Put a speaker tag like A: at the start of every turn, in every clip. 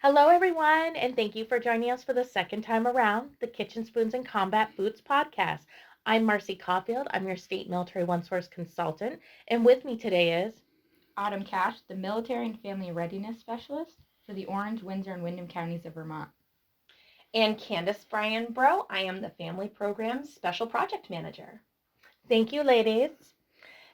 A: Hello, everyone, and thank you for joining us for the second time around the Kitchen Spoons and Combat Boots podcast. I'm Marcy Caulfield. I'm your state military one source consultant, and with me today is
B: Autumn Cash, the Military and Family Readiness Specialist for the Orange, Windsor, and Windham counties of Vermont.
C: And Candace Bryan Bro, I am the Family Programs Special Project Manager.
A: Thank you, ladies.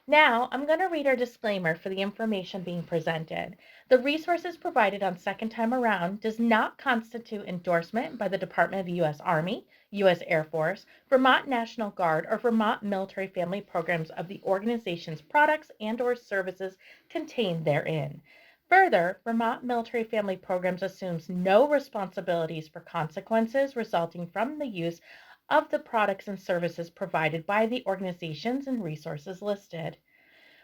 A: Now, I'm going to read our disclaimer for the information being presented. The resources provided on second time around does not constitute endorsement by the Department of the U.S. Army, U.S. Air Force, Vermont National Guard, or Vermont Military Family Programs of the organization's products and/or services contained therein. Further, Vermont Military Family Programs assumes no responsibilities for consequences resulting from the use of the products and services provided by the organizations and resources listed.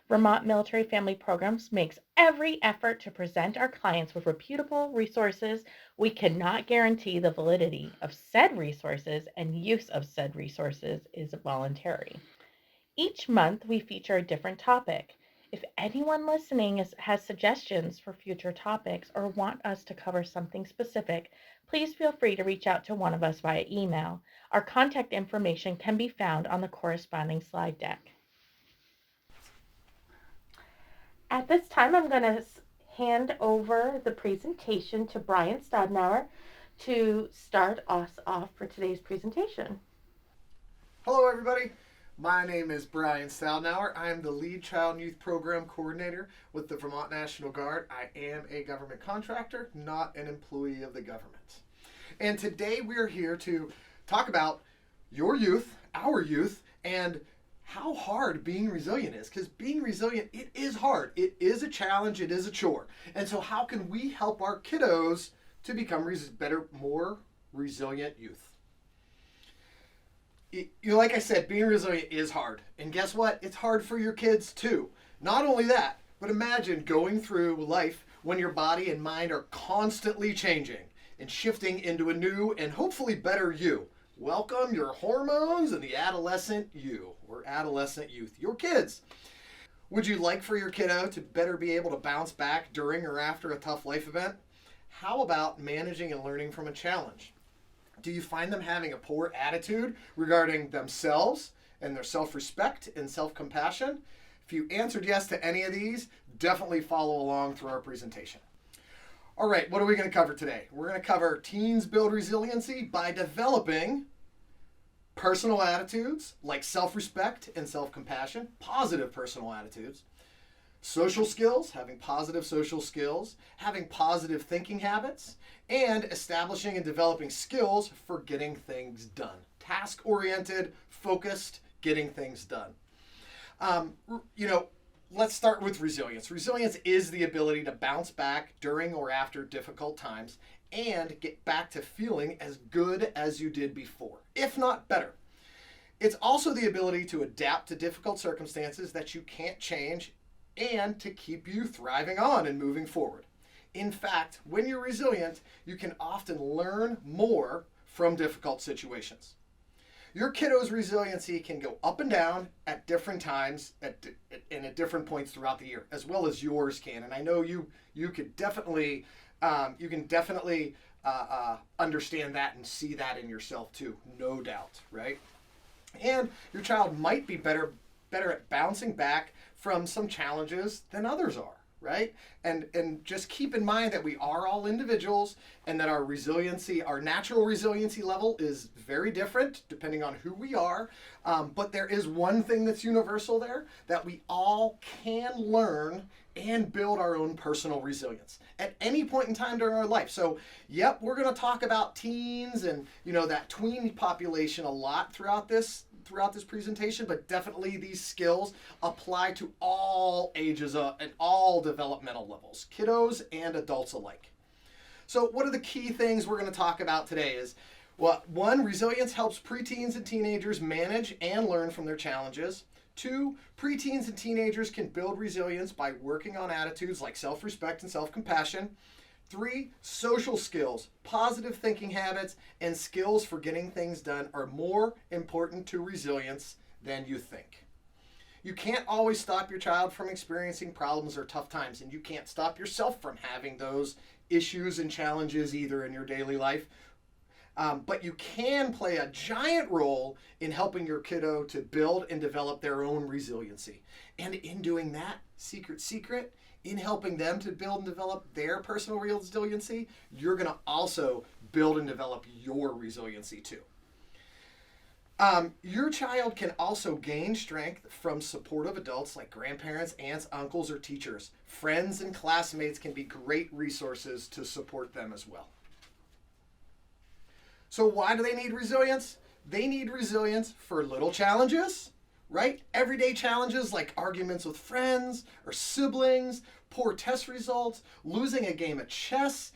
A: Vermont Military Family Programs makes every effort to present our clients with reputable resources. We cannot guarantee the validity of said resources, and use of said resources is voluntary. Each month, we feature a different topic. If anyone listening has suggestions for future topics or want us to cover something specific, please feel free to reach out to one of us via email. Our contact information can be found on the corresponding slide deck. At this time, I'm going to hand over the presentation to Brian Stoudnour to start us off for today's presentation.
D: Hello, everybody. My name is Brian Stoudnour. I am the lead Child and Youth Program Coordinator with the Vermont National Guard. I am a government contractor, not an employee of the government. And today we are here to talk about your youth, our youth, and how hard being resilient is. Because being resilient, it is hard. It is a challenge. It is a chore. And so how can we help our kiddos to become better, more resilient youth? Like I said, being resilient is hard. And guess what? It's hard for your kids too. Not only that, but imagine going through life when your body and mind are constantly changing and shifting into a new and hopefully better you. Welcome your hormones and the adolescent you, or adolescent youth, your kids. Would you like for your kiddo to better be able to bounce back during or after a tough life event? How about managing and learning from a challenge? Do you find them having a poor attitude regarding themselves and their self-respect and self-compassion? If you answered yes to any of these, definitely follow along through our presentation. All right, what are we going to cover today? We're going to cover teens build resiliency by developing personal attitudes like self-respect and self-compassion, positive personal attitudes, social skills, having positive social skills, having positive thinking habits, and establishing and developing skills for getting things done. Task-oriented, focused, getting things done. Let's start with resilience. Resilience is the ability to bounce back during or after difficult times and get back to feeling as good as you did before, if not better. It's also the ability to adapt to difficult circumstances that you can't change and to keep you thriving on and moving forward. In fact, when you're resilient, you can often learn more from difficult situations. Your kiddo's resiliency can go up and down at different times and at different points throughout the year, as well as yours can. And I know you can definitely understand that and see that in yourself too, no doubt, right? And your child might be better at bouncing back from some challenges than others are, right? And just keep in mind that we are all individuals and that our resiliency, our natural resiliency level is very different depending on who we are. But there is one thing that's universal there, that we all can learn and build our own personal resilience at any point in time during our life. So, yep, we're going to talk about teens and, that tween population a lot throughout this presentation, but definitely these skills apply to all ages and all developmental levels, kiddos and adults alike. So what are the key things we're going to talk about today is, well, one, resilience helps preteens and teenagers manage and learn from their challenges. Two, preteens and teenagers can build resilience by working on attitudes like self-respect and self-compassion. Three, social skills, positive thinking habits, and skills for getting things done are more important to resilience than you think. You can't always stop your child from experiencing problems or tough times, and you can't stop yourself from having those issues and challenges either in your daily life. But you can play a giant role in helping your kiddo to build and develop their own resiliency. And in doing that, secret, in helping them to build and develop their personal resiliency, you're going to also build and develop your resiliency too. Your child can also gain strength from supportive adults like grandparents, aunts, uncles, or teachers. Friends and classmates can be great resources to support them as well. So why do they need resilience? They need resilience for little challenges, right? Everyday challenges like arguments with friends or siblings, poor test results, losing a game of chess,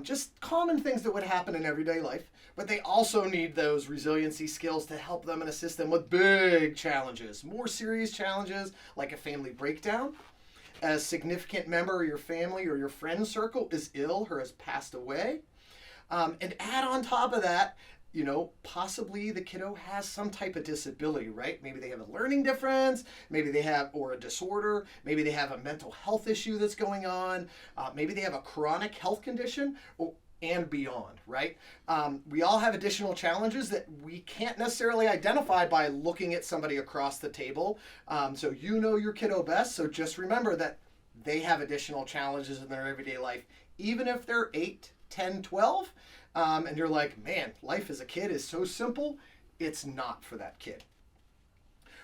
D: just common things that would happen in everyday life. But they also need those resiliency skills to help them and assist them with big challenges, more serious challenges like a family breakdown, a significant member of your family or your friend circle is ill or has passed away. And add on top of that, possibly the kiddo has some type of disability, right? Maybe they have a learning difference, maybe they have, or a disorder, maybe they have a mental health issue that's going on, maybe they have a chronic health condition, and beyond, right? We all have additional challenges that we can't necessarily identify by looking at somebody across the table. So you know your kiddo best, so just remember that they have additional challenges in their everyday life, even if they're 8, 10, 12, and you're like, man, life as a kid is so simple. It's not for that kid.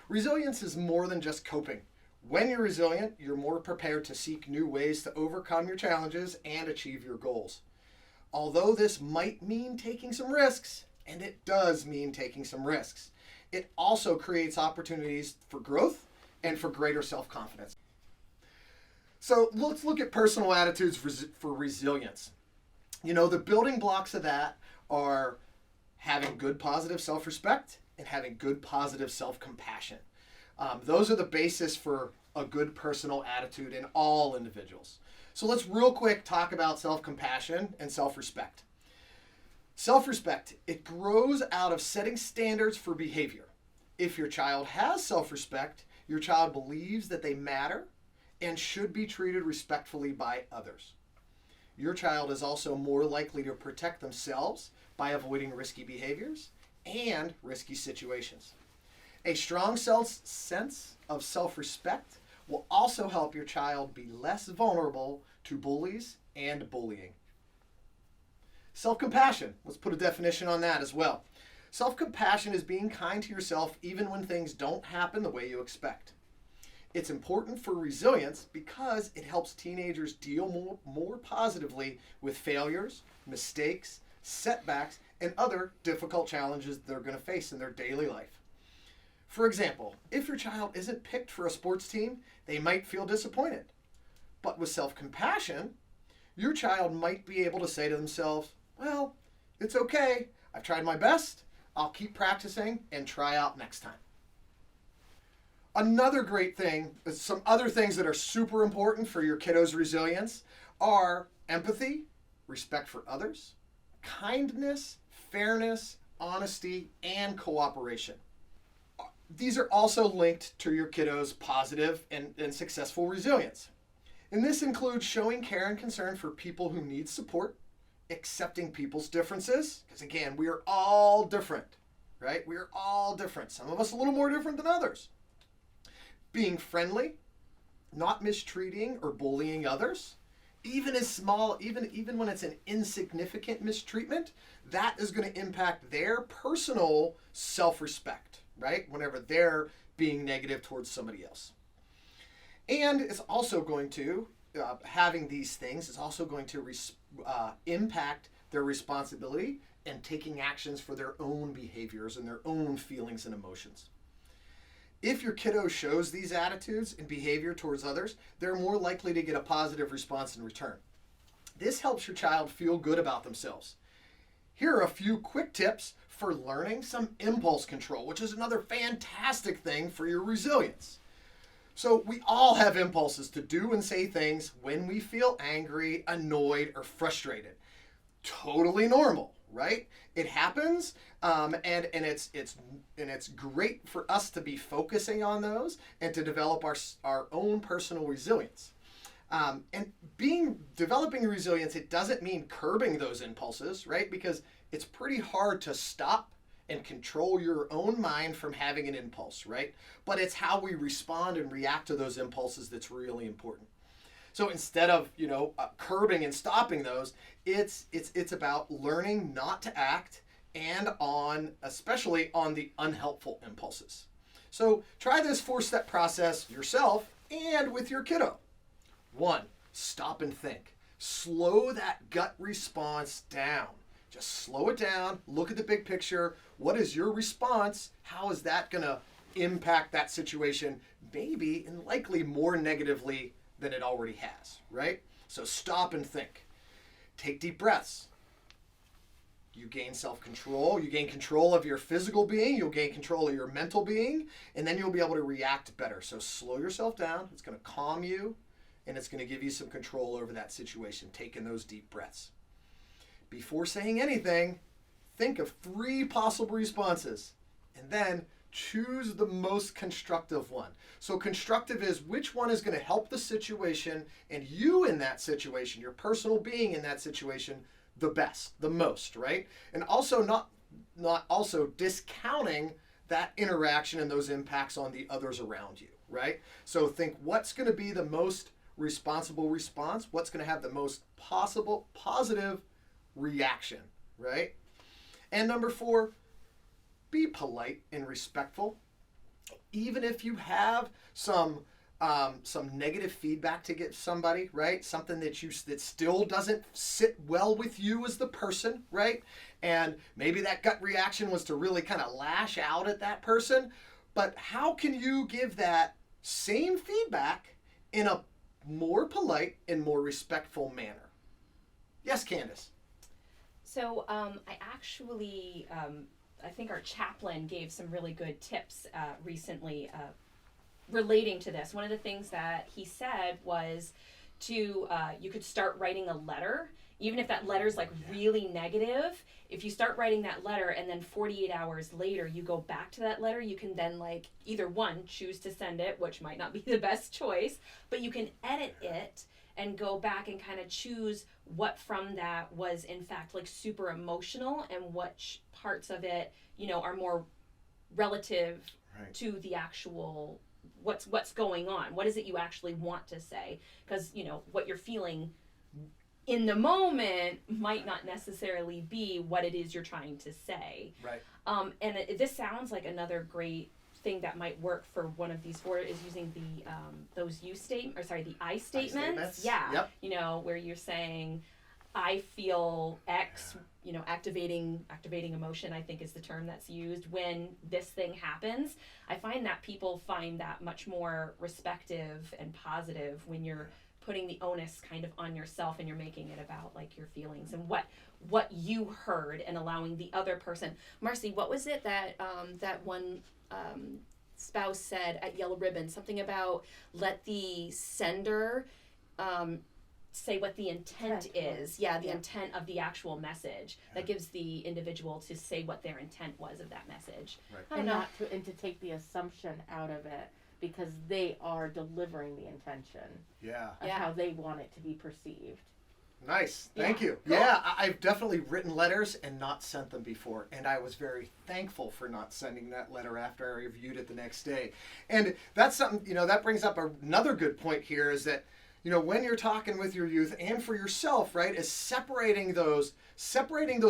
D: Resilience is more than just coping. When you're resilient, you're more prepared to seek new ways to overcome your challenges and achieve your goals. Although this might mean taking some risks, and it does mean taking some risks, it also creates opportunities for growth and for greater self-confidence. So let's look at personal attitudes for resilience. The building blocks of that are having good positive self-respect and having good positive self-compassion. Those are the basis for a good personal attitude in all individuals. So let's real quick talk about self-compassion and self-respect. Self-respect, it grows out of setting standards for behavior. If your child has self-respect, your child believes that they matter and should be treated respectfully by others. Your child is also more likely to protect themselves by avoiding risky behaviors and risky situations. A strong sense of self-respect will also help your child be less vulnerable to bullies and bullying. Self-compassion, let's put a definition on that as well. Self-compassion is being kind to yourself even when things don't happen the way you expect. It's important for resilience because it helps teenagers deal more positively with failures, mistakes, setbacks, and other difficult challenges they're going to face in their daily life. For example, if your child isn't picked for a sports team, they might feel disappointed. But with self-compassion, your child might be able to say to themselves, well, it's okay. I've tried my best. I'll keep practicing and try out next time. Another great thing, some other things that are super important for your kiddo's resilience are empathy, respect for others, kindness, fairness, honesty, and cooperation. These are also linked to your kiddo's positive and successful resilience. And this includes showing care and concern for people who need support, accepting people's differences, because again, we are all different, right? We are all different. Some of us a little more different than others. Being friendly, not mistreating or bullying others, even as small, even when it's an insignificant mistreatment, that is going to impact their personal self-respect, right? Whenever they're being negative towards somebody else. And it's also going to, having these things is also going to impact their responsibility and taking actions for their own behaviors and their own feelings and emotions. If your kiddo shows these attitudes and behavior towards others, they're more likely to get a positive response in return. This helps your child feel good about themselves. Here are a few quick tips for learning some impulse control, which is another fantastic thing for your resilience. So we all have impulses to do and say things when we feel angry, annoyed, or frustrated. totally normal, right? It happens, and it's great for us to be focusing on those and to develop our own personal resilience. And developing resilience, it doesn't mean curbing those impulses, right? Because it's pretty hard to stop and control your own mind from having an impulse, right? But it's how we respond and react to those impulses that's really important. So instead of curbing and stopping those, it's about learning not to act and especially on the unhelpful impulses. So try this 4-step process yourself and with your kiddo. 1, stop and think. Slow that gut response down. Just slow it down. Look at the big picture. What is your response? How is that going to impact that situation? Maybe and likely more negatively than it already has, right? So stop and think. Take deep breaths. You gain self-control. You gain control of your physical being. You'll gain control of your mental being. And then you'll be able to react better. So slow yourself down. It's going to calm you. And it's going to give you some control over that situation. Taking those deep breaths. Before saying anything, think of 3 possible responses. And then choose the most constructive one. So constructive is which one is going to help the situation and you in that situation, your personal being in that situation, the best, the most, right? And also not also discounting that interaction and those impacts on the others around you, right? So think what's going to be the most responsible response, what's going to have the most possible positive reaction, right? And number 4, be polite and respectful. Even if you have some negative feedback to give somebody, right? Something that still doesn't sit well with you as the person, right? And maybe that gut reaction was to really kind of lash out at that person. But how can you give that same feedback in a more polite and more respectful manner? Yes, Candace.
C: So I actually, I think our chaplain gave some really good tips recently relating to this. One of the things that he said was you could start writing a letter, even if that letter's like really negative. If you start writing that letter and then 48 hours later you go back to that letter, you can then either 1, choose to send it, which might not be the best choice, but you can edit it and go back and kind of choose what from that was in fact super emotional and which parts of it, are more relative to the actual what's going on. What is it you actually want to say? Because, what you're feeling in the moment might not necessarily be what it is you're trying to say.
D: Right.
C: And this sounds like another great thing that might work for one of these 4 is using the the I statements. Yeah. Yep. Where you're saying, I feel X, activating emotion, I think is the term that's used when this thing happens. I find that people find that much more respective and positive when you're putting the onus kind of on yourself and you're making it about your feelings and what you heard and allowing the other person. Marcy, what was it that that one spouse said at Yellow Ribbon? Something about let the sender say what the intent is. Yeah, the intent of the actual message. That gives the individual to say what their intent was of that message.
D: Right.
C: I don't know.
A: And to take the assumption out of it because they are delivering the intention of how they want it to be perceived.
D: Nice. Thank you.
C: Cool.
D: Yeah, I've definitely written letters and not sent them before. And I was very thankful for not sending that letter after I reviewed it the next day. And that's something, that brings up another good point here is that, when you're talking with your youth and for yourself, right, is separating those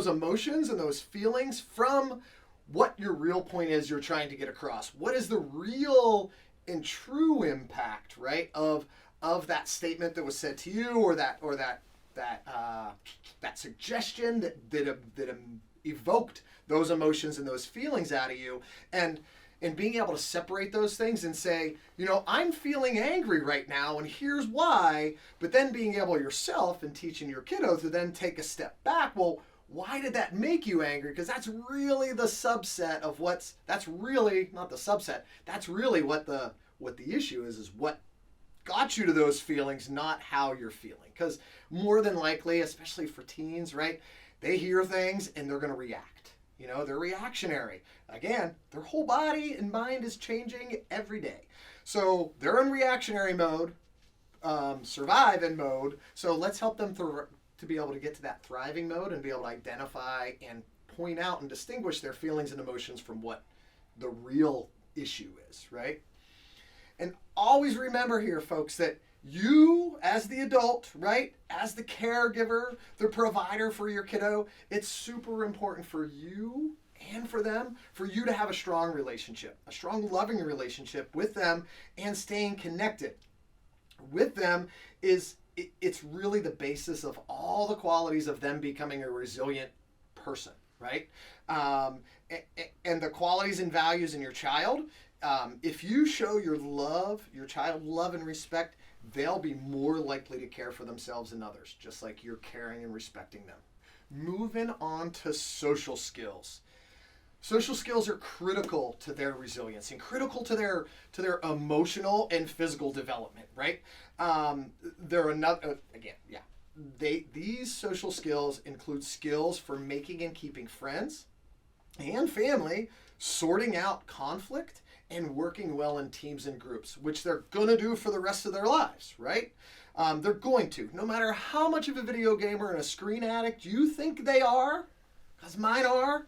D: emotions and those feelings from what your real point is you're trying to get across. What is the real and true impact, right, of that statement that was said to you or that suggestion that evoked those emotions and those feelings out of you, and being able to separate those things and say, I'm feeling angry right now and here's why, but then being able yourself and teaching your kiddo to then take a step back. Well, why did that make you angry? Because that's really the subset of that's really not the subset. That's really what the issue is what got you to those feelings, not how you're feeling. Because more than likely, especially for teens, right, they hear things and they're going to react. You know, they're reactionary. Again, their whole body and mind is changing every day. So they're in reactionary mode, surviving mode. So let's help them to be able to get to that thriving mode and be able to identify and point out and distinguish their feelings and emotions from what the real issue is, right? And always remember here, folks, that you as the adult, right, as the caregiver, the provider for your kiddo, it's super important for you and for them, for you to have a strong relationship, a strong loving relationship with them, and staying connected with them it's really the basis of all the qualities of them becoming a resilient person, right? And the qualities and values in your child, if you show your child love and respect, they'll be more likely to care for themselves and others, just like you're caring and respecting them. Moving on to social skills. Social skills are critical to their resilience and critical to their emotional and physical development, right? They're another, again, yeah. These social skills include skills for making and keeping friends and family, sorting out conflict, and working well in teams and groups, which they're going to do for the rest of their lives, right? They're going to. No matter how much of a video gamer and a screen addict you think they are, because mine are,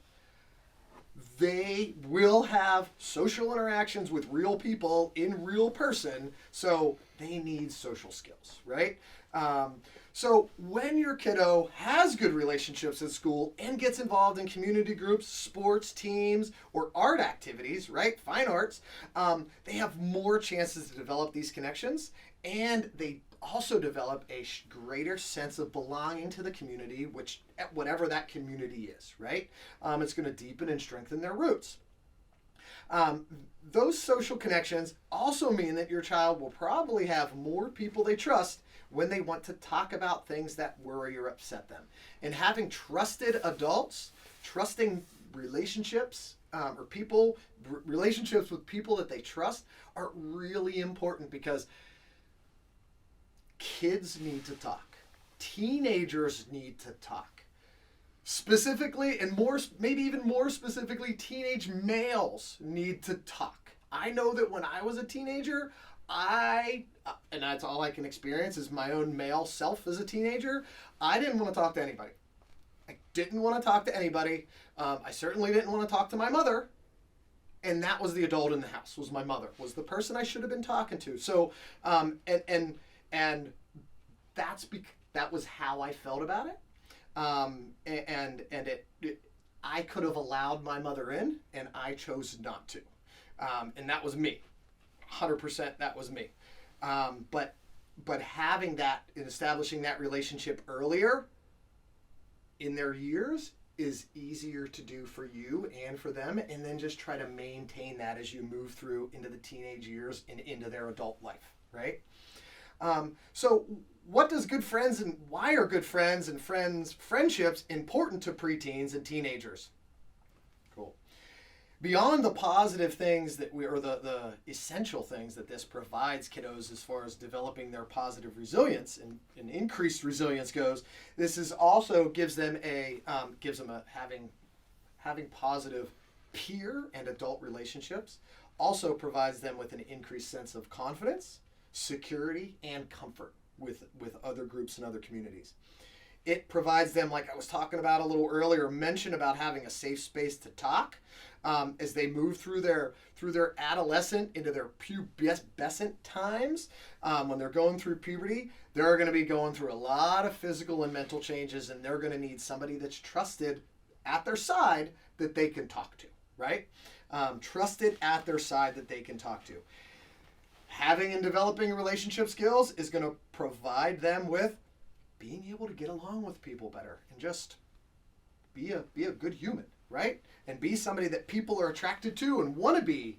D: they will have social interactions with real people in real person, so they need social skills, right? So when your kiddo has good relationships at school and gets involved in community groups, sports, teams, or art activities, right, fine arts, they have more chances to develop these connections, and they also develop a greater sense of belonging to the community, which whatever that community is, right? It's going to deepen and strengthen their roots. Those social connections also mean that your child will probably have more people they trust when they want to talk about things that worry or upset them. And having trusted adults, trusting relationships, relationships with people that they trust are really important, because kids need to talk. Teenagers need to talk. Specifically, and maybe even more specifically, teenage males need to talk. I know that when I was a teenager, and that's all I can experience is my own male self as a teenager, I didn't want to talk to anybody. I didn't want to talk to anybody. I certainly didn't want to talk to my mother. And that was the adult in the house, was my mother, was the person I should have been talking to. So, and that was how I felt about it. I could have allowed my mother in, and I chose not to. And that was me. 100% that was me. But having that and establishing that relationship earlier in their years is easier to do for you and for them, and then just try to maintain that as you move through into the teenage years and into their adult life, right? So what does good friends, and why are good friends and friendships important to preteens and teenagers? Cool. Beyond the positive things that the essential things that this provides kiddos as far as developing their positive resilience and increased resilience goes, this is also gives them having positive peer and adult relationships, also provides them with an increased sense of confidence, security, and comfort with other groups and other communities. It provides them, like I was talking about a little earlier, mention about having a safe space to talk as they move through their adolescent into their pubescent times. When they're going through puberty, they're going to be going through a lot of physical and mental changes, and they're going to need somebody that's trusted at their side that they can talk to, right? Trusted at their side that they can talk to. Having and developing relationship skills is going to provide them with being able to get along with people better and just be a good human, right? And be somebody that people are attracted to and want to be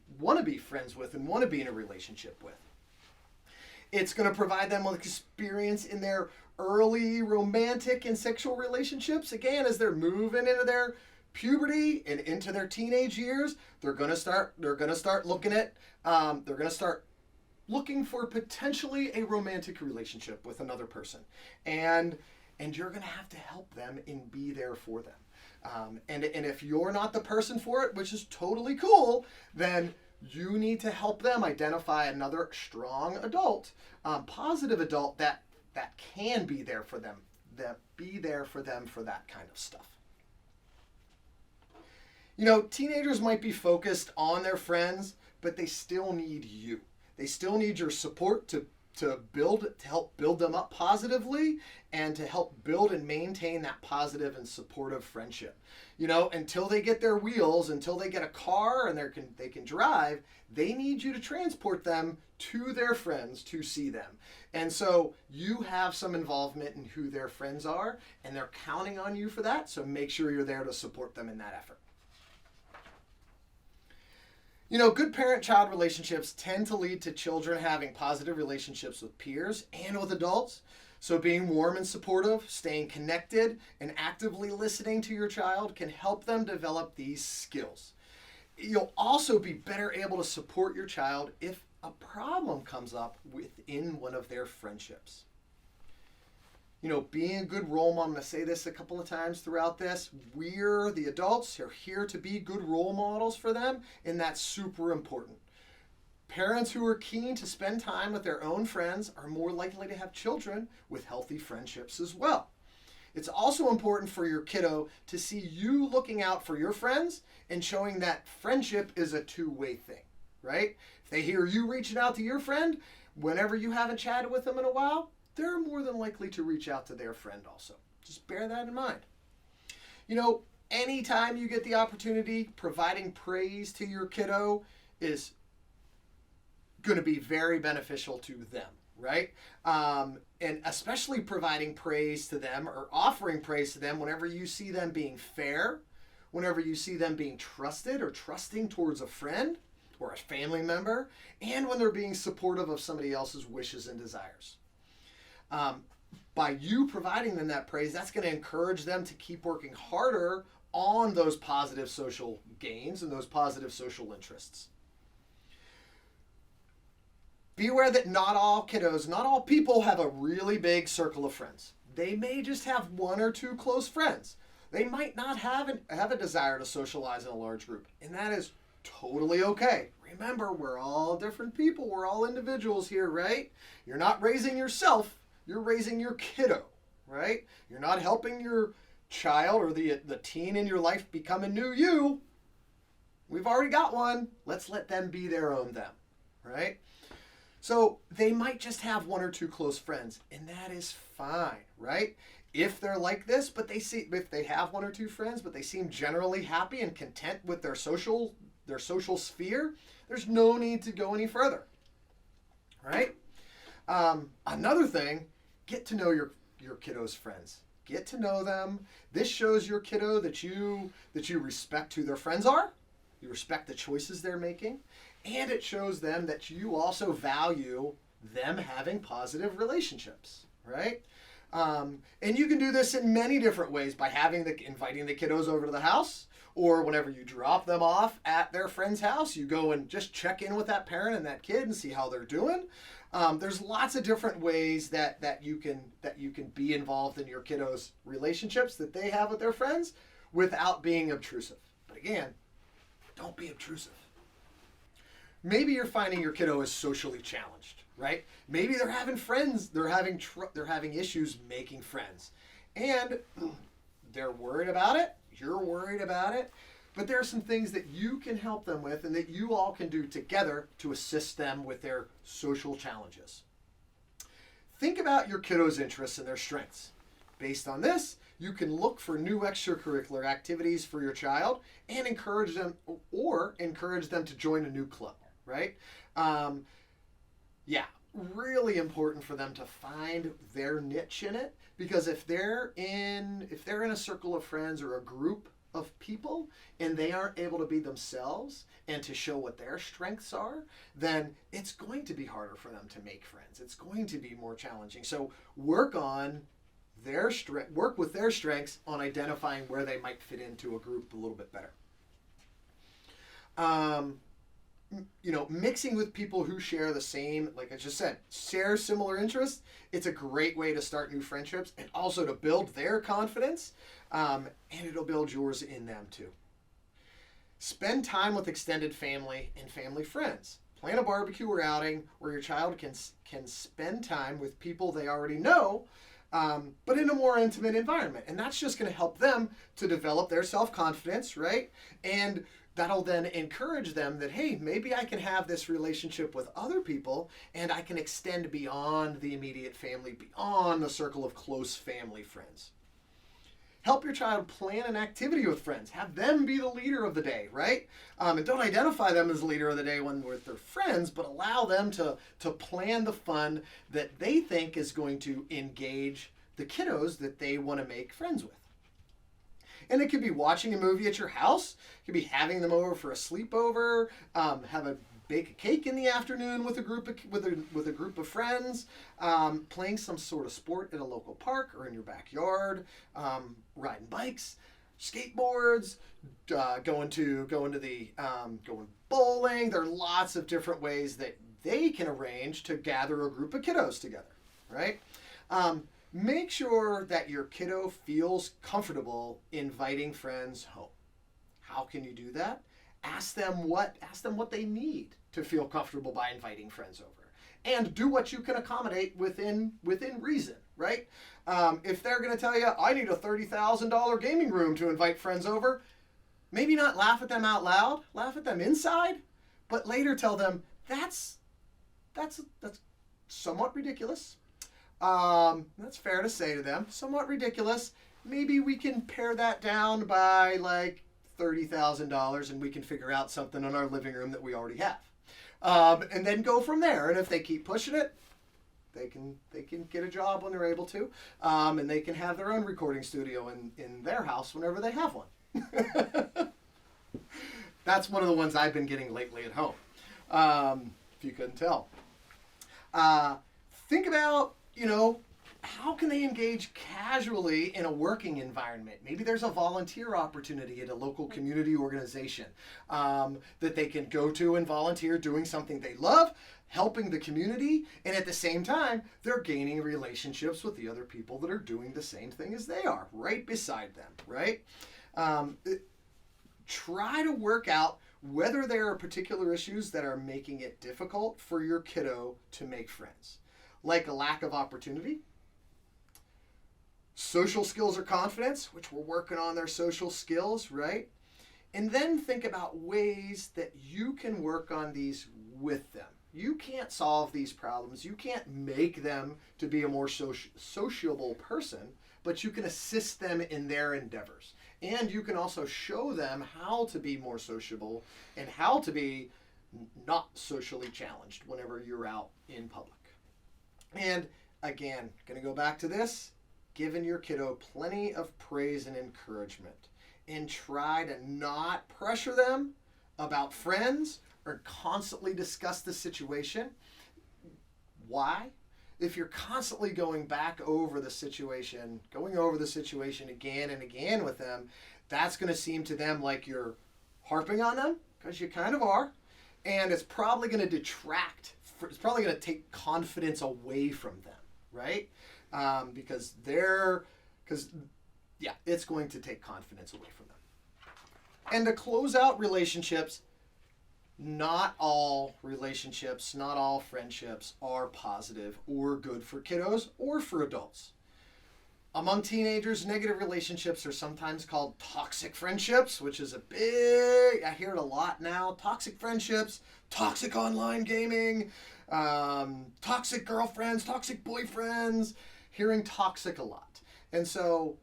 D: friends with and want to be in a relationship with. It's going to provide them with experience in their early romantic and sexual relationships. Again, as they're moving into their puberty and into their teenage years, they're going to start looking at, they're going to start looking for potentially a romantic relationship with another person, and you're going to have to help them and be there for them. And if you're not the person for it, which is totally cool, then you need to help them identify another strong adult, positive adult that can be there for them, for that kind of stuff. You know, teenagers might be focused on their friends, but they still need you. They still need your support to help build them up positively, and to help build and maintain that positive and supportive friendship. You know, until they get their wheels, until they get a car and they can drive, they need you to transport them to their friends to see them. And so you have some involvement in who their friends are, and they're counting on you for that. So make sure you're there to support them in that effort. You know, good parent-child relationships tend to lead to children having positive relationships with peers and with adults. So being warm and supportive, staying connected, and actively listening to your child can help them develop these skills. You'll also be better able to support your child if a problem comes up within one of their friendships. You know, being a good role model, I'm going to say this a couple of times throughout this, we're the adults are here to be good role models for them, and that's super important. Parents who are keen to spend time with their own friends are more likely to have children with healthy friendships as well. It's also important for your kiddo to see you looking out for your friends and showing that friendship is a two-way thing, right? If they hear you reaching out to your friend whenever you haven't chatted with them in a while, they're more than likely to reach out to their friend also. Just bear that in mind. You know, anytime you get the opportunity, providing praise to your kiddo is going to be very beneficial to them, right? And especially providing praise to them or offering praise to them whenever you see them being fair, whenever you see them being trusted or trusting towards a friend or a family member, and when they're being supportive of somebody else's wishes and desires. By you providing them that praise, that's going to encourage them to keep working harder on those positive social gains and those positive social interests. Be aware that not all kiddos, not all people have a really big circle of friends. They may just have one or two close friends. They might not have a desire to socialize in a large group, and that is totally okay. Remember, we're all different people. We're all individuals here, right? You're not raising yourself. You're raising your kiddo, right? You're not helping your child or the teen in your life become a new you. We've already got one. Let's let them be their own them, right? So they might just have one or two close friends, and that is fine, right? If they're like this, but if they have one or two friends, but they seem generally happy and content with their social sphere, there's no need to go any further, right? Another thing, get to know your kiddo's friends. Get to know them. This shows your kiddo that you respect who their friends are. You respect the choices they're making. And it shows them that you also value them having positive relationships, right? And you can do this in many different ways by inviting the kiddos over to the house, or whenever you drop them off at their friend's house, you go and just check in with that parent and that kid and see how they're doing. There's lots of different ways that you can be involved in your kiddos' relationships that they have with their friends without being obtrusive. But again, don't be obtrusive. Maybe you're finding your kiddo is socially challenged, right? Maybe they're having friends, they're having issues making friends, and they're worried about it. You're worried about it. But there are some things that you can help them with and that you all can do together to assist them with their social challenges. Think about your kiddo's interests and their strengths. Based on this, you can look for new extracurricular activities for your child and encourage them to join a new club, right? Really important for them to find their niche in it, because if they're in a circle of friends or a group of people and they aren't able to be themselves and to show what their strengths are, then it's going to be harder for them to make friends. It's going to be more challenging. So work with their strengths on identifying where they might fit into a group a little bit better. mixing with people who share the same, like I just said, share similar interests. It's a great way to start new friendships and also to build their confidence, and it'll build yours in them too. Spend time with extended family and family friends. Plan a barbecue or outing where your child can spend time with people they already know, but in a more intimate environment. And that's just going to help them to develop their self-confidence, right? And that'll then encourage them that, hey, maybe I can have this relationship with other people and I can extend beyond the immediate family, beyond the circle of close family friends. Help your child plan an activity with friends. Have them be the leader of the day, right? And don't identify them as the leader of the day when with their friends, but allow them to plan the fun that they think is going to engage the kiddos that they want to make friends with. And it could be watching a movie at your house. It could be having them over for a sleepover. Bake a cake in the afternoon with a group of friends. Playing some sort of sport at a local park or in your backyard. Riding bikes, skateboards, going bowling. There are lots of different ways that they can arrange to gather a group of kiddos together, right? Make sure that your kiddo feels comfortable inviting friends home. How can you do that? Ask them what they need to feel comfortable by inviting friends over. And do what you can accommodate within reason, right? If they're going to tell you, I need a $30,000 gaming room to invite friends over, maybe not laugh at them out loud, laugh at them inside, but later tell them, that's somewhat ridiculous. That's fair to say to them. Somewhat ridiculous. Maybe we can pare that down by like $30,000 and we can figure out something in our living room that we already have. And then go from there. And if they keep pushing it, they can get a job when they're able to. And they can have their own recording studio in their house whenever they have one. That's one of the ones I've been getting lately at home. If you couldn't tell. Think about, how can they engage casually in a working environment? Maybe there's a volunteer opportunity at a local community organization that they can go to and volunteer doing something they love, helping the community, and at the same time, they're gaining relationships with the other people that are doing the same thing as they are, right beside them, right? Try to work out whether there are particular issues that are making it difficult for your kiddo to make friends, like a lack of opportunity, social skills or confidence, which we're working on their social skills, right? And then think about ways that you can work on these with them. You can't solve these problems. You can't make them to be a more sociable person, but you can assist them in their endeavors. And you can also show them how to be more sociable and how to be not socially challenged whenever you're out in public. And again, going to go back to this, giving your kiddo plenty of praise and encouragement. And try to not pressure them about friends or constantly discuss the situation. Why? If you're constantly going over the situation again and again with them, that's going to seem to them like you're harping on them, because you kind of are. And it's probably going to detract. It's probably going to take confidence away from them, right? It's going to take confidence away from them. And to close out relationships, not all relationships, not all friendships are positive or good for kiddos or for adults. Among teenagers, negative relationships are sometimes called toxic friendships, which is I hear it a lot now. Toxic friendships, toxic online gaming, toxic girlfriends, toxic boyfriends, hearing toxic a lot. And so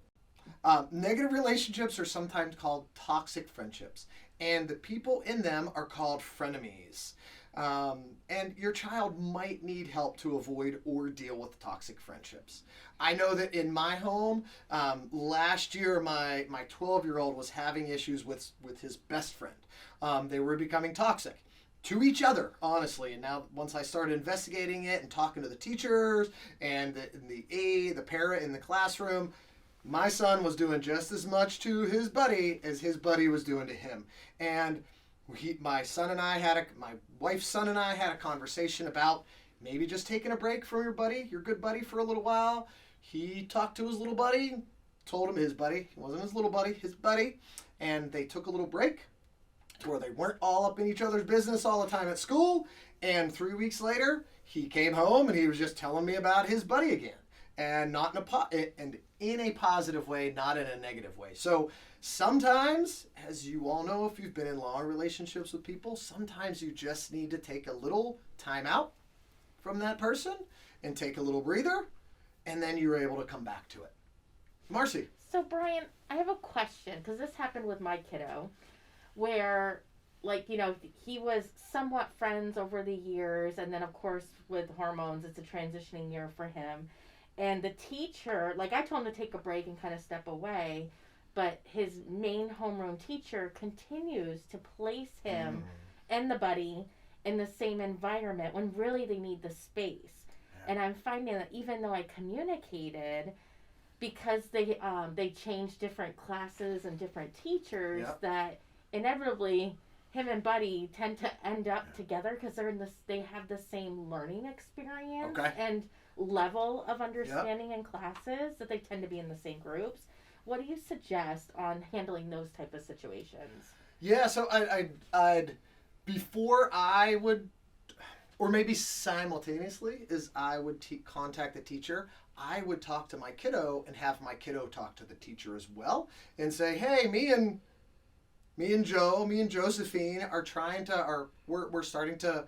D: negative relationships are sometimes called toxic friendships, and the people in them are called frenemies. And your child might need help to avoid or deal with toxic friendships. I know that in my home, last year, my 12-year-old was having issues with his best friend. They were becoming toxic to each other, honestly. And now, once I started investigating it and talking to the teachers and the parent in the classroom, my son was doing just as much to his buddy as his buddy was doing to him. And my wife's son and I had a conversation about maybe just taking a break from your good buddy for a little while. He talked to his little buddy, told him his buddy, it wasn't his little buddy, his buddy, and they took a little break to where they weren't all up in each other's business all the time at school. And 3 weeks later, he came home and he was just telling me about his buddy again, and not in a positive way, not in a negative way. So sometimes, as you all know, if you've been in long relationships with people, sometimes you just need to take a little time out from that person and take a little breather, and then you're able to come back to it. Marcy.
A: So, Brian, I have a question, because this happened with my kiddo, where, like, you know, he was somewhat friends over the years, and then, of course, with hormones, it's a transitioning year for him. And the teacher, like, I told him to take a break and kind of step away, but his main homeroom teacher continues to place him and the buddy in the same environment when really they need the space. And I'm finding that even though I communicated, because they changed different classes and different teachers, that inevitably him and Buddy tend to end up together because they have the same learning experience and level of understanding in classes, that they tend to be in the same groups. What do you suggest on handling those type of situations?
D: Yeah, so I'd before I would, or maybe simultaneously, as I would contact the teacher, I would talk to my kiddo and have my kiddo talk to the teacher as well, and say, hey, me and Josephine are we're starting to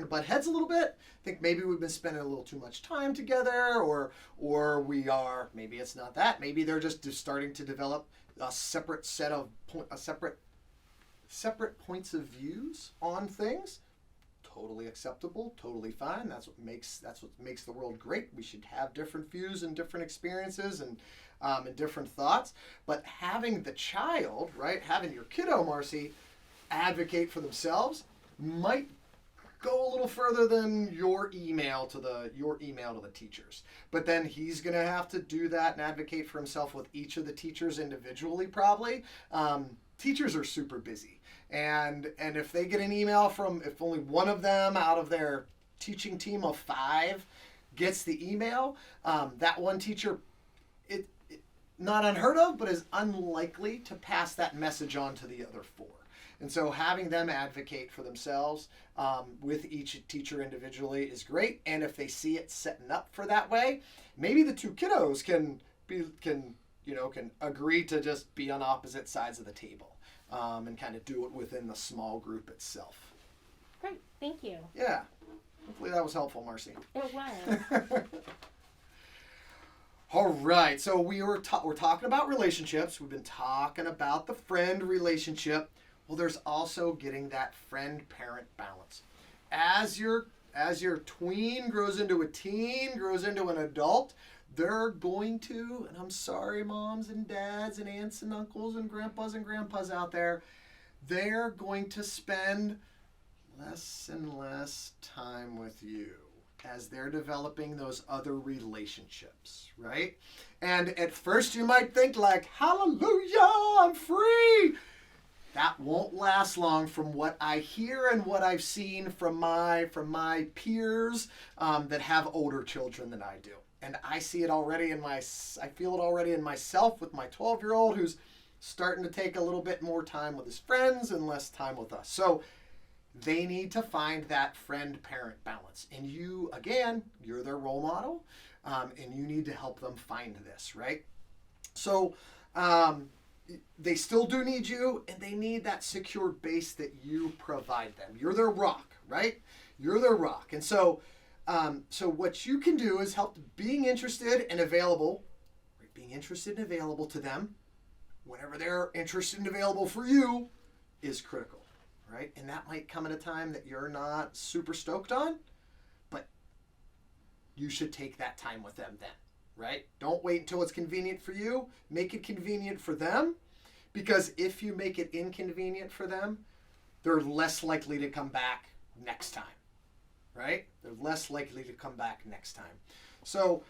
D: butt heads a little bit. I think maybe we've been spending a little too much time together, or we are, maybe it's not that. Maybe they're just starting to develop a separate points of views on things. Totally acceptable, totally fine. That's what makes the world great. We should have different views and different experiences and different thoughts. But having the child, right, having your kiddo, Marcy, advocate for themselves might go a little further than your email to the teachers. But then he's going to have to do that and advocate for himself with each of the teachers individually, probably. Teachers are super busy. And if they get an email if only one of them out of their teaching team of 5 gets the email, that one teacher, it not unheard of, but is unlikely to pass that message on to the other 4. And so having them advocate for themselves with each teacher individually is great. And if they see it setting up for that way, maybe the 2 kiddos can agree to just be on opposite sides of the table. And kind of do it within the small group itself.
A: Great, thank you.
D: Yeah, hopefully that was helpful, Marcy.
A: It was.
D: All right, so we're talking about relationships. We've been talking about the friend relationship. Well, there's also getting that friend-parent balance. As your tween grows into a teen, grows into an adult, they're going to, and I'm sorry, moms and dads and aunts and uncles and grandpas out there, they're going to spend less and less time with you as they're developing those other relationships, right? And at first you might think like, hallelujah, I'm free. That won't last long from what I hear and what I've seen from my peers that have older children than I do. And I see it already I feel it already in myself with my 12-year-old who's starting to take a little bit more time with his friends and less time with us. So they need to find that friend-parent balance. And you, again, you're their role model, and you need to help them find this, right? So they still do need you, and they need that secure base that you provide them. You're their rock, right? You're their rock. And so what you can do is help being interested and available to them whenever they're interested and available for you is critical, right? And that might come at a time that you're not super stoked on, but you should take that time with them then, right? Don't wait until it's convenient for you. Make it convenient for them, because if you make it inconvenient for them, they're less likely to come back next time. Right? They're less likely to come back next time. So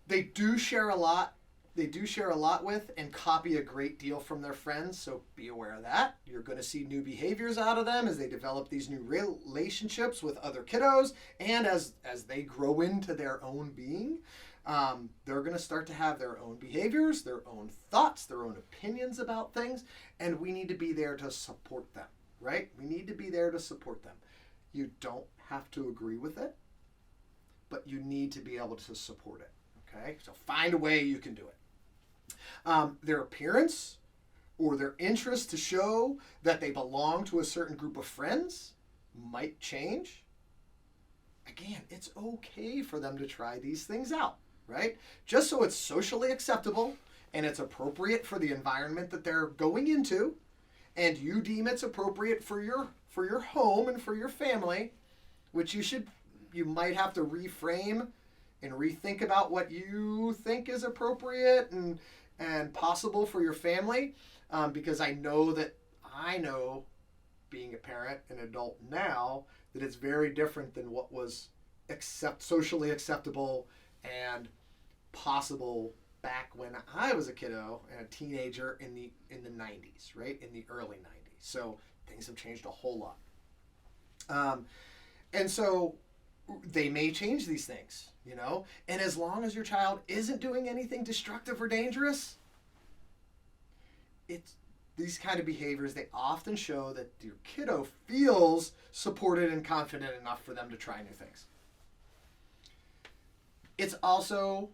D: they do share a lot they do share a lot with and copy a great deal from their friends, so be aware of that. You're going to see new behaviors out of them as they develop these new relationships with other kiddos, and as they grow into their own being, they're going to start to have their own behaviors, their own thoughts, their own opinions about things, and we need to be there to support them, right? We need to be there to support them. You don't have to agree with it, but you need to be able to support it, okay? So find a way you can do it. Their appearance or their interest to show that they belong to a certain group of friends might change. Again, it's okay for them to try these things out, right? Just so it's socially acceptable and it's appropriate for the environment that they're going into, and you deem it's appropriate for your home and for your family, which you might have to reframe and rethink about what you think is appropriate and possible for your family, because I know, being a parent, an adult now, that it's very different than what was socially acceptable and possible back when I was a kiddo and a teenager in the 90s, right? In the early 90s. So things have changed a whole lot. And so they may change these things, and as long as your child isn't doing anything destructive or dangerous, it's these kind of behaviors, they often show that your kiddo feels supported and confident enough for them to try new things. It's also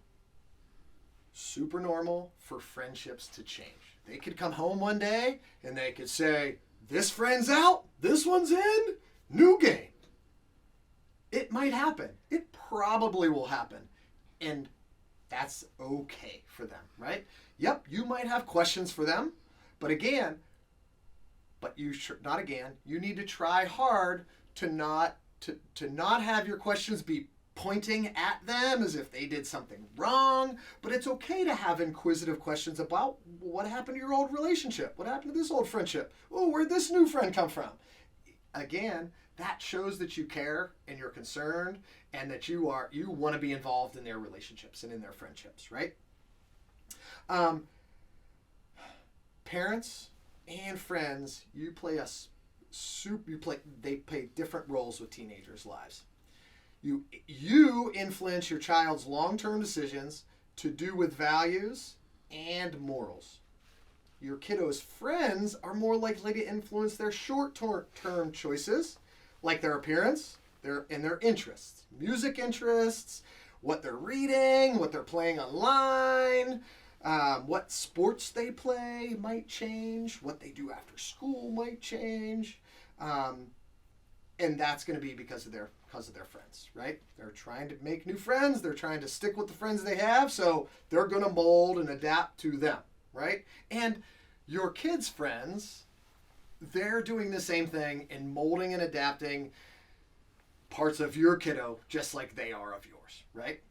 D: super normal for friendships to change. They could come home one day and they could say, this friend's out, this one's in, new game. It might happen. It probably will happen. And that's okay for them, right? Yep, you might have questions for them, but you need to try hard to not have your questions be pointing at them as if they did something wrong, but it's okay to have inquisitive questions about what happened to your old relationship, what happened to this old friendship, oh, where'd this new friend come from? Again, that shows that you care and you're concerned and that you want to be involved in their relationships and in their friendships, right? Parents and friends, they play different roles with teenagers' lives. You influence your child's long-term decisions to do with values and morals. Your kiddo's friends are more likely to influence their short-term choices, like their appearance, their interests, music interests, what they're reading, what they're playing online, what sports they play might change, what they do after school might change, and that's going to be because of their friends, right? They're trying to make new friends. They're trying to stick with the friends they have, so they're going to mold and adapt to them, right? And your kids' friends, they're doing the same thing and molding and adapting parts of your kiddo just like they are of yours, right?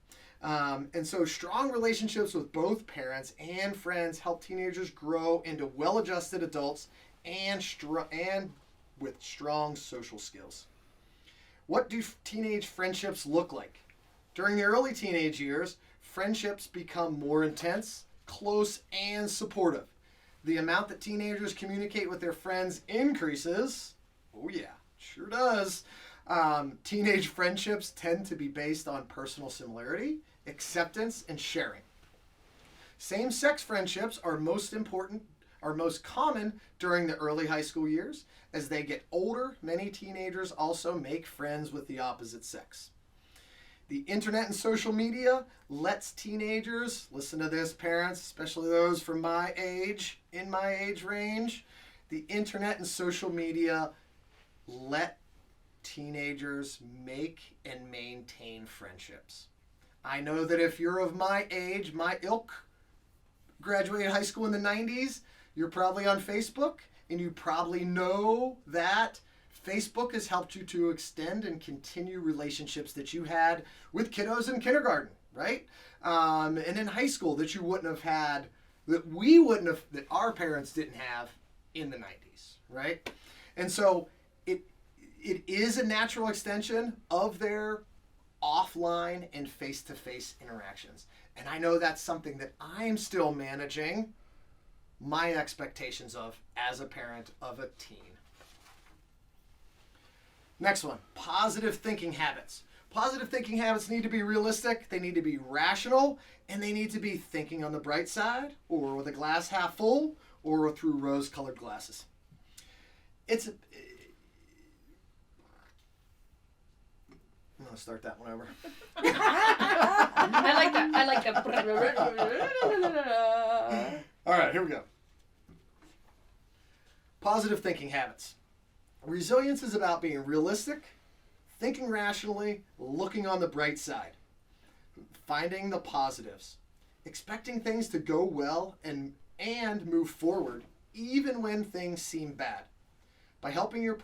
D: And so strong relationships with both parents and friends help teenagers grow into well-adjusted adults and with strong social skills. What do teenage friendships look like? During the early teenage years, friendships become more intense, close, and supportive. The amount that teenagers communicate with their friends increases. Oh yeah, sure does. Teenage friendships tend to be based on personal similarity, acceptance, and sharing. Same-sex friendships are most common during the early high school years. As they get older, many teenagers also make friends with the opposite sex. The internet and social media lets teenagers, listen to this, parents, especially those from my age, in my age range, the internet and social media let teenagers make and maintain friendships. I know that if you're of my age, my ilk, graduated high school in the 90s, you're probably on Facebook, and you probably know that Facebook has helped you to extend and continue relationships that you had with kiddos in kindergarten, right? And in high school that you wouldn't have had, that our parents didn't have in the 90s, right? And so it is a natural extension of their offline and face-to-face interactions. And I know that's something that I'm still managing my expectations of as a parent of a teen. Next one, positive thinking habits. Positive thinking habits need to be realistic, they need to be rational, and they need to be thinking on the bright side, or with a glass half full, or through rose-colored glasses. I'm going to start that one over.
C: I like that. I like that.
D: All right, here we go. Positive thinking habits. Resilience is about being realistic, thinking rationally, looking on the bright side, finding the positives, expecting things to go well and move forward even when things seem bad. By helping your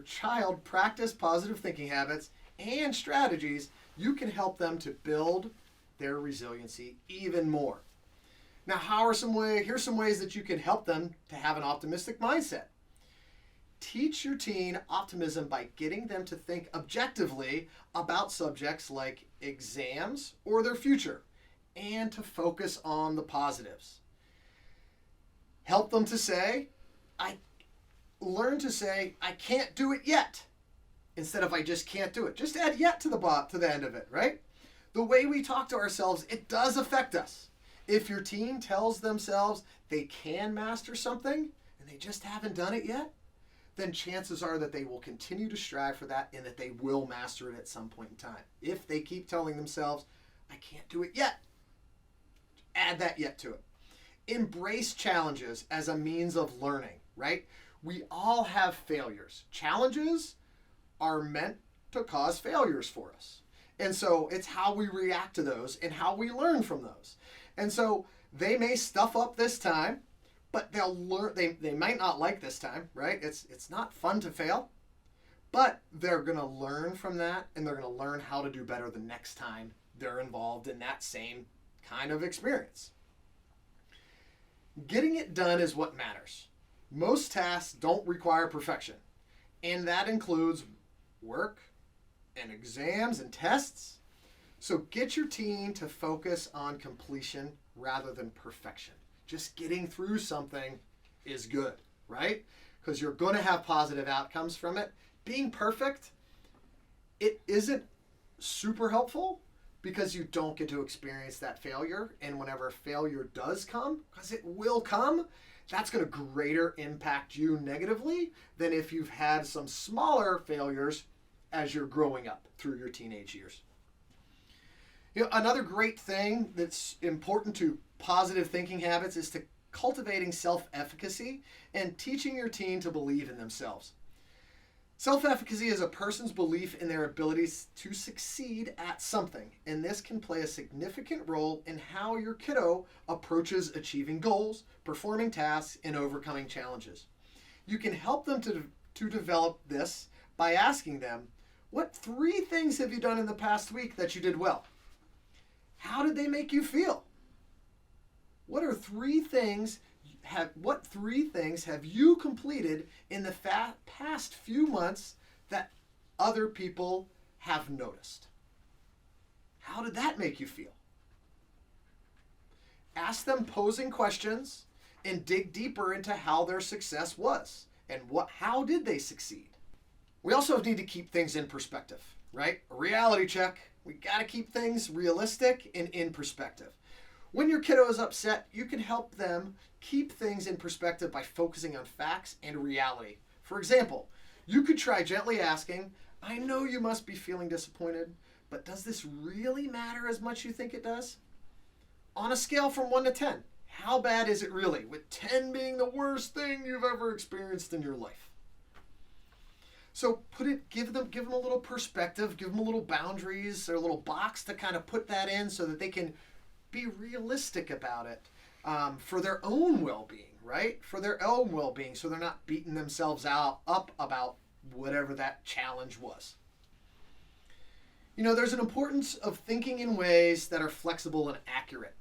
D: child practice positive thinking habits and strategies, you can help them to build their resiliency even more. Now, here's some ways that you can help them to have an optimistic mindset. Teach your teen optimism by getting them to think objectively about subjects like exams or their future, and to focus on the positives. Help them to learn to say, I can't do it yet, instead of I just can't do it. Just add yet to the end of it, right? The way we talk to ourselves, it does affect us. If your teen tells themselves they can master something and they just haven't done it yet, then chances are that they will continue to strive for that and that they will master it at some point in time. If they keep telling themselves, I can't do it yet, add that yet to it. Embrace challenges as a means of learning, right? We all have failures. Challenges are meant to cause failures for us. And so it's how we react to those and how we learn from those. And so they may stuff up this time, but they'll learn. They might not like this time, right? It's not fun to fail, but they're going to learn from that, and they're going to learn how to do better the next time they're involved in that same kind of experience. Getting it done is what matters. Most tasks don't require perfection, and that includes work and exams and tests. So get your teen to focus on completion rather than perfection. Just getting through something is good, right? Because you're going to have positive outcomes from it. Being perfect, it isn't super helpful because you don't get to experience that failure. And whenever failure does come, because it will come, that's going to greater impact you negatively than if you've had some smaller failures as you're growing up through your teenage years. Another great thing that's important to positive thinking habits is to cultivating self-efficacy and teaching your teen to believe in themselves. Self-efficacy is a person's belief in their abilities to succeed at something, and this can play a significant role in how your kiddo approaches achieving goals, performing tasks, and overcoming challenges. You can help them to develop this by asking them, what 3 things have you done in the past week that you did well? How did they make you feel? What 3 things have you completed in the past few months that other people have noticed? How did that make you feel? Ask them posing questions and dig deeper into how their success was and how did they succeed. We also need to keep things in perspective, right? A reality check. We got to keep things realistic and in perspective. When your kiddo is upset, you can help them keep things in perspective by focusing on facts and reality. For example, you could try gently asking, I know you must be feeling disappointed, but does this really matter as much as you think it does? On a scale from 1 to 10, how bad is it really, with 10 being the worst thing you've ever experienced in your life? So give them a little perspective, give them a little boundaries or a little box to kind of put that in so that they can be realistic about it for their own well-being, right? For their own well-being, so they're not beating themselves up about whatever that challenge was. There's an importance of thinking in ways that are flexible and accurate.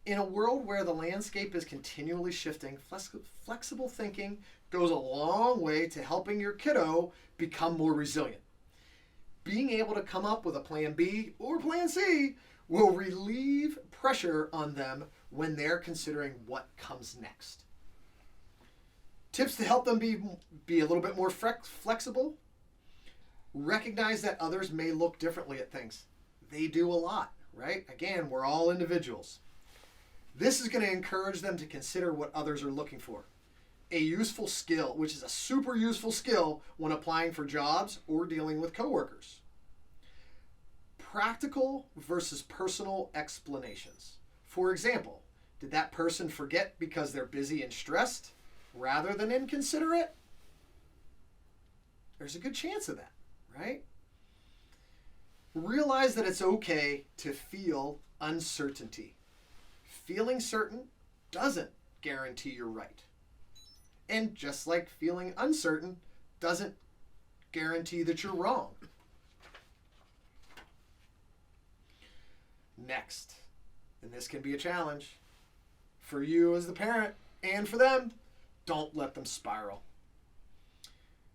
D: In a world where the landscape is continually shifting, flexible thinking goes a long way to helping your kiddo become more resilient. Being able to come up with a plan B or plan C will relieve pressure on them when they're considering what comes next. Tips to help them be a little bit more flexible. Recognize that others may look differently at things. They do a lot, right? Again, we're all individuals. This is going to encourage them to consider what others are looking for. A useful skill, which is a super useful skill when applying for jobs or dealing with coworkers. Practical versus personal explanations. For example, did that person forget because they're busy and stressed rather than inconsiderate? There's a good chance of that, right? Realize that it's okay to feel uncertainty. Feeling certain doesn't guarantee you're right. And just like feeling uncertain doesn't guarantee that you're wrong. Next, and this can be a challenge for you as the parent and for them, don't let them spiral.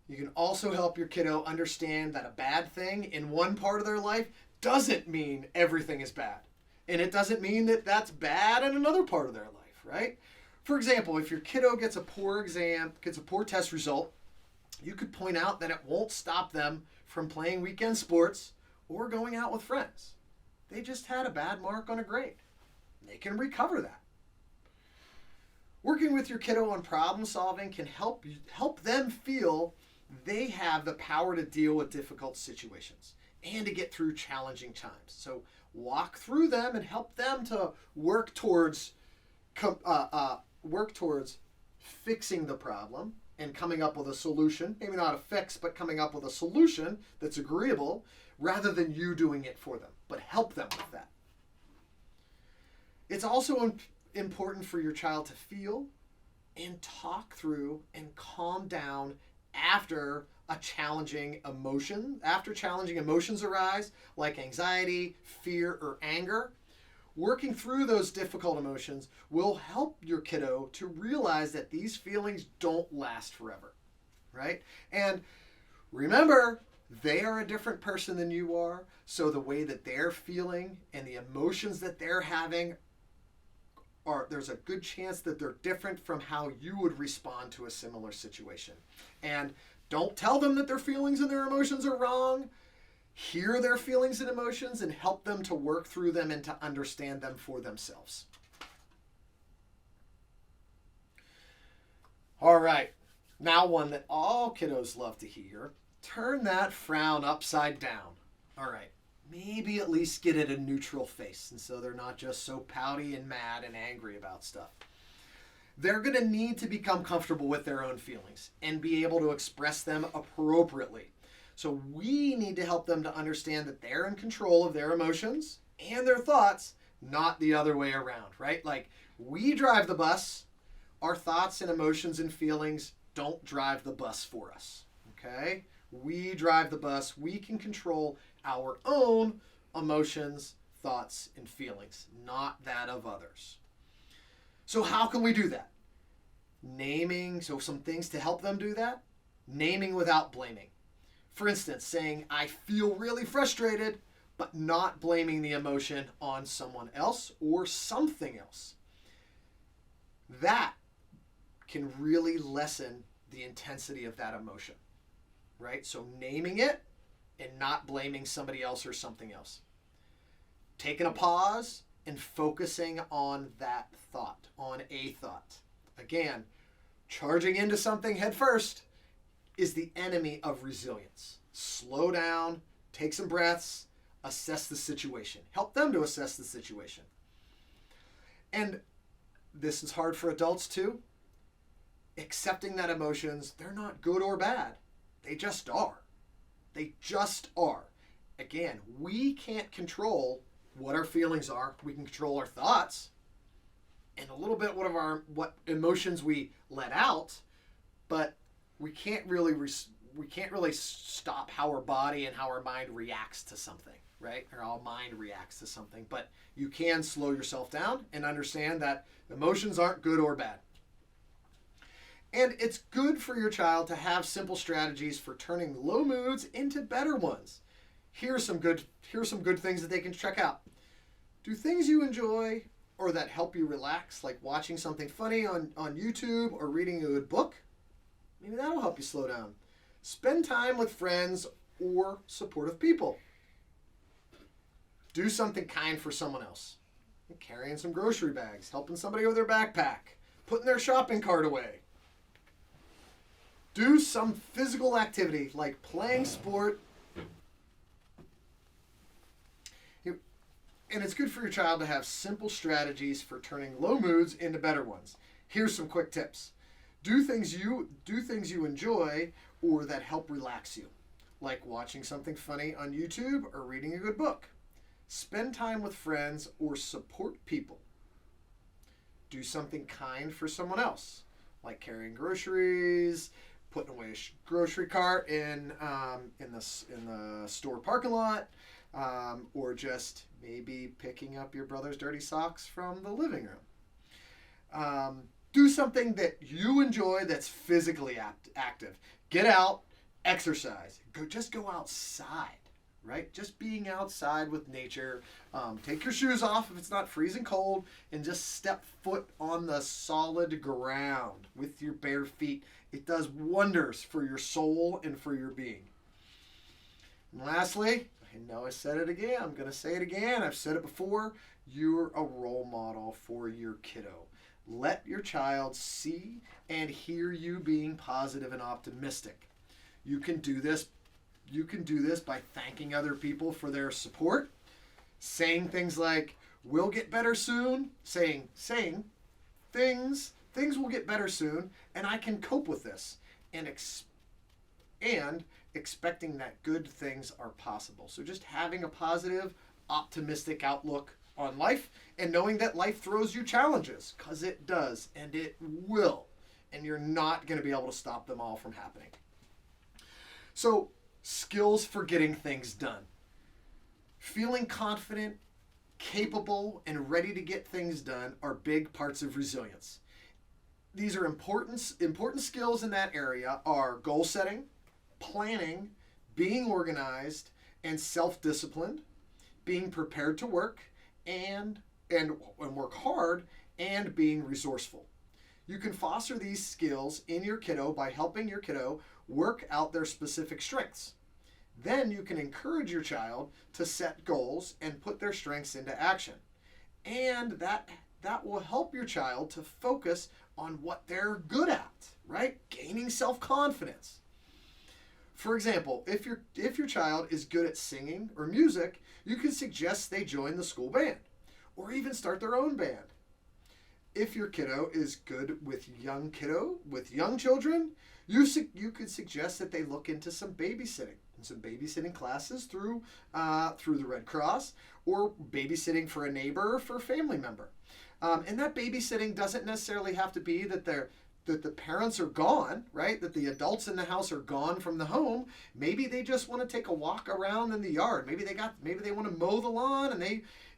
D: You can also help your kiddo understand that a bad thing in one part of their life doesn't mean everything is bad. And it doesn't mean that that's bad in another part of their life, right? For example, if your kiddo gets a poor test result, you could point out that it won't stop them from playing weekend sports or going out with friends. They just had a bad mark on a grade. They can recover that. Working with your kiddo on problem solving can help them feel they have the power to deal with difficult situations and to get through challenging times. So walk through them and help them to work towards fixing the problem and coming up with a solution. Maybe not a fix, but coming up with a solution that's agreeable rather than you doing it for them. But help them with that. It's also important for your child to feel and talk through and calm down after challenging emotions arise, like anxiety, fear, or anger. Working through those difficult emotions will help your kiddo to realize that these feelings don't last forever, right? And remember, they are a different person than you are, so the way that they're feeling and the emotions that they're having there's a good chance that they're different from how you would respond to a similar situation. And don't tell them that their feelings and their emotions are wrong. Hear their feelings and emotions and help them to work through them and to understand them for themselves. All right, now one that all kiddos love to hear. Turn that frown upside down. All right, maybe at least get it a neutral face, and so they're not just so pouty and mad and angry about stuff. They're going to need to become comfortable with their own feelings and be able to express them appropriately. So we need to help them to understand that they're in control of their emotions and their thoughts, not the other way around, right? Like, we drive the bus, our thoughts and emotions and feelings don't drive the bus for us, okay? We drive the bus. We can control our own emotions, thoughts, and feelings, not that of others. So how can we do that? Naming, so some things to help them do that. Naming without blaming. For instance, saying, I feel really frustrated, but not blaming the emotion on someone else or something else. That can really lessen the intensity of that emotion, right? So naming it and not blaming somebody else or something else. Taking a pause and focusing on that thought, on a thought. Again, charging into something head first is the enemy of resilience. Slow down, take some breaths, assess the situation. Help them to assess the situation. And this is hard for adults too. Accepting that emotions, they're not good or bad. They just are. They just are. Again, we can't control what our feelings are. We can control our thoughts and a little bit what emotions we let out, but we can't really stop how our body and how our mind reacts to something, right? Or how mind reacts to something. But you can slow yourself down and understand that emotions aren't good or bad. And it's good for your child to have simple strategies for turning low moods into better ones. Here's some good things that they can check out. Do things you enjoy or that help you relax, like watching something funny on YouTube or reading a good book, maybe that'll help you slow down. Spend time with friends or supportive people. Do something kind for someone else. Carrying some grocery bags, helping somebody with their backpack, putting their shopping cart away. Do some physical activity like playing sport. And it's good for your child to have simple strategies for turning low moods into better ones. Here's some quick tips. Do things you enjoy or that help relax you, like watching something funny on YouTube or reading a good book. Spend time with friends or support people. Do something kind for someone else, like carrying groceries, putting away a grocery cart in the store parking lot, or just maybe picking up your brother's dirty socks from the living room. Do something that you enjoy that's physically active. Get out, exercise. Just go outside, right? Just being outside with nature. Take your shoes off if it's not freezing cold and just step foot on the solid ground with your bare feet. It does wonders for your soul and for your being. And lastly, I know I said it again. I'm going to say it again. I've said it before. You're a role model for your kiddo. Let your child see and hear you being positive and optimistic. You can do this by thanking other people for their support, saying things like, "We'll get better soon," saying things will get better soon, and I can cope with this, and expecting that good things are possible. So just having a positive, optimistic outlook on life and knowing that life throws you challenges, because it does, and it will, and you're not going to be able to stop them all from happening. So, skills for getting things done. Feeling confident, capable, and ready to get things done are big parts of resilience. These are important skills in that area are goal setting, planning, being organized, and self-disciplined, being prepared to work and work hard, and being resourceful. You can foster these skills in your kiddo by helping your kiddo work out their specific strengths. Then you can encourage your child to set goals and put their strengths into action. And that will help your child to focus on what they're good at, right? Gaining self-confidence. For example, if your child is good at singing or music, you can suggest they join the school band or even start their own band. If your kiddo is good with young children, you could suggest that they look into some babysitting classes through the Red Cross, or babysitting for a neighbor or for a family member. And that babysitting doesn't necessarily have to be that the parents are gone, right? That the adults in the house are gone from the home. Maybe they just want to take a walk around in the yard. Maybe they want to mow the lawn,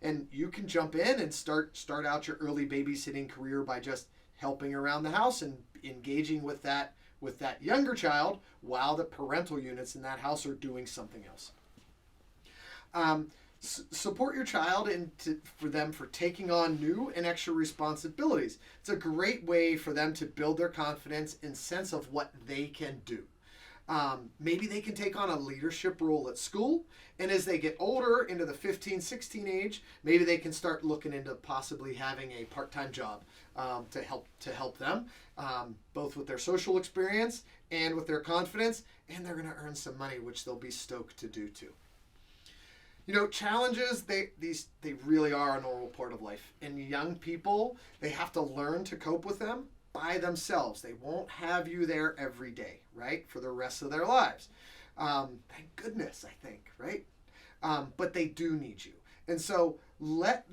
D: and you can jump in and start out your early babysitting career by just helping around the house and engaging with that younger child while the parental units in that house are doing something else. Support your child for taking on new and extra responsibilities. It's a great way for them to build their confidence and sense of what they can do. Maybe they can take on a leadership role at school, and as they get older, into the 15, 16 age, maybe they can start looking into possibly having a part-time job to help them, both with their social experience and with their confidence, and they're going to earn some money, which they'll be stoked to do too. You know, challenges, they really are a normal part of life. And young people, they have to learn to cope with them by themselves. They won't have you there every day, right, for the rest of their lives. Thank goodness, I think, right? But they do need you. And so let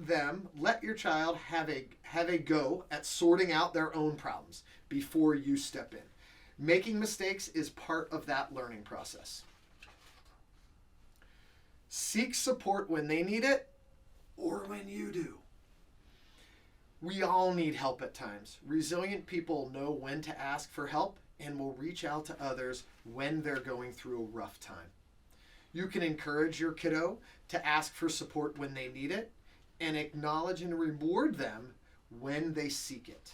D: your child have a go at sorting out their own problems before you step in. Making mistakes is part of that learning process. Seek support when they need it or when you do. We all need help at times. Resilient people know when to ask for help and will reach out to others when they're going through a rough time. You can encourage your kiddo to ask for support when they need it and acknowledge and reward them when they seek it.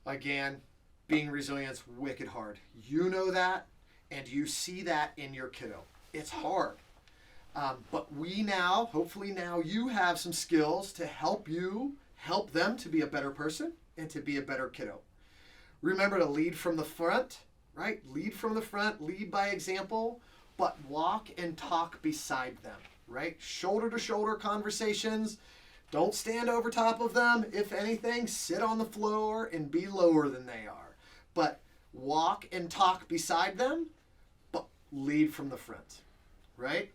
D: Again, being resilient's wicked hard. You know that, and you see that in your kiddo. It's hard. But we now, hopefully now, you have some skills to help them to be a better person and to be a better kiddo. Remember to lead from the front, right? Lead from the front, lead by example, but walk and talk beside them, right? Shoulder to shoulder conversations. Don't stand over top of them. If anything, sit on the floor and be lower than they are. But walk and talk beside them, but lead from the front, right?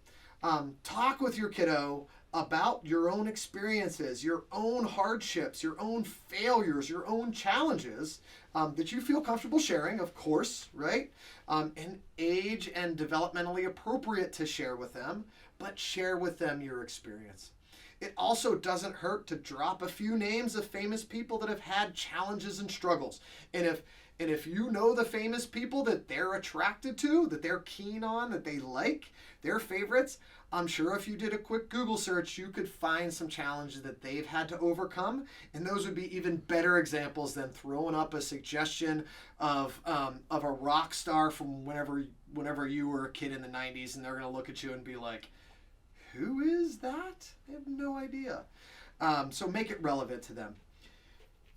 D: Talk with your kiddo about your own experiences, your own hardships, your own failures, your own challenges that you feel comfortable sharing, of course, right? And age and developmentally appropriate to share with them, but share with them your experience. It also doesn't hurt to drop a few names of famous people that have had challenges and struggles. And if you know the famous people that they're attracted to, that they're keen on, that they like, their favorites, I'm sure if you did a quick Google search, you could find some challenges that they've had to overcome. And those would be even better examples than throwing up a suggestion of a rock star from whenever you were a kid in the 90s, and they're going to look at you and be like, who is that? I have no idea. So make it relevant to them.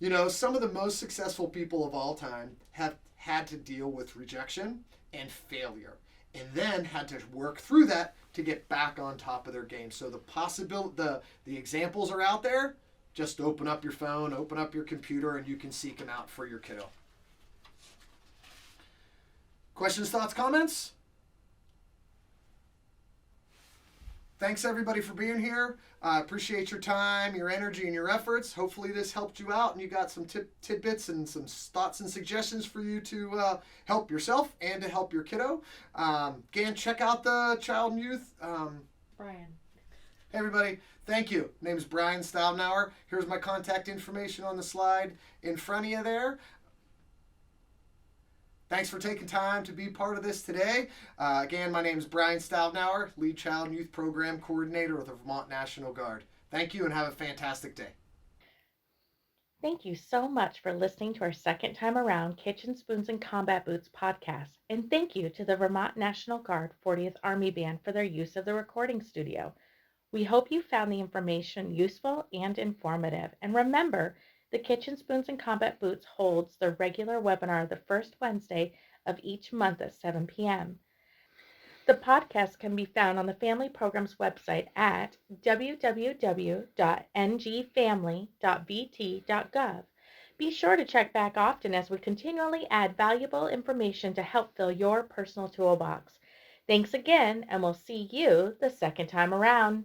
D: You know, some of the most successful people of all time have had to deal with rejection and failure, and then had to work through that to get back on top of their game. So the examples are out there. Just open up your phone, open up your computer, and you can seek them out for your kiddo. Questions, thoughts, comments? Thanks everybody for being here. I appreciate your time, your energy, and your efforts. Hopefully this helped you out and you got some tidbits and some thoughts and suggestions for you to help yourself and to help your kiddo. Again, check out the Child and Youth.
A: Brian.
D: Hey everybody, thank you. My name is Brian Stoudnour. Here's my contact information on the slide in front of you there. Thanks for taking time to be part of this today. Again, my name is Brian Stoudnour, Lead Child and Youth Program Coordinator with the Vermont National Guard. Thank you and have a fantastic day.
A: Thank you so much for listening to our second time around Kitchen Spoons and Combat Boots podcast. And thank you to the Vermont National Guard 40th Army Band for their use of the recording studio. We hope you found the information useful and informative. And remember, the Kitchen Spoons and Combat Boots holds their regular webinar the first Wednesday of each month at 7 p.m. The podcast can be found on the Family Programs website at www.ngfamily.vt.gov. Be sure to check back often as we continually add valuable information to help fill your personal toolbox. Thanks again, and we'll see you the second time around.